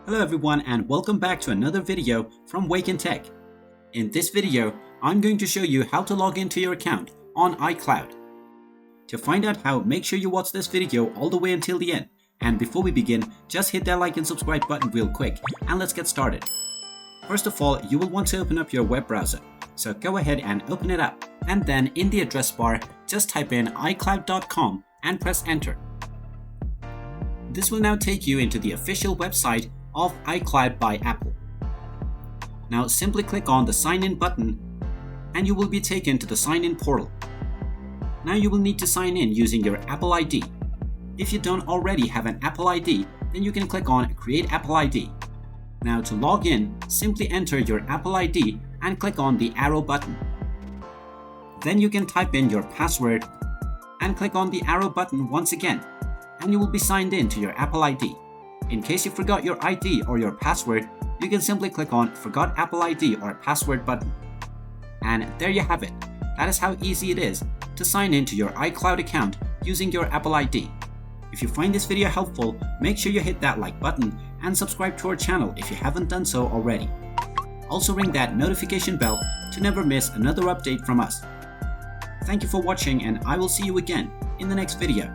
Hello everyone and welcome back to another video from Wake&Tech. In this video, I'm going to show you how to log into your account on iCloud. To find out how, make sure you watch this video all the way until the end. And before we begin, just hit that like and subscribe button real quick and let's get started. First of all, you will want to open up your web browser. So go ahead and open it up. And then in the address bar, just type in iCloud.com and press enter. This will now take you into the official website of iCloud by Apple. Now simply click on the sign in button and you will be taken to the sign in portal. Now you will need to sign in using your Apple ID. If you don't already have an Apple ID, then you can click on Create Apple ID. Now to log in, simply enter your Apple ID and click on the arrow button. Then you can type in your password and click on the arrow button once again, and you will be signed in to your Apple ID. In case you forgot your ID or your password, you can simply click on Forgot Apple ID or Password button. And there you have it. That is how easy it is to sign in to your iCloud account using your Apple ID. If you find this video helpful, make sure you hit that like button and subscribe to our channel if you haven't done so already. Also ring that notification bell to never miss another update from us. Thank you for watching and I will see you again in the next video.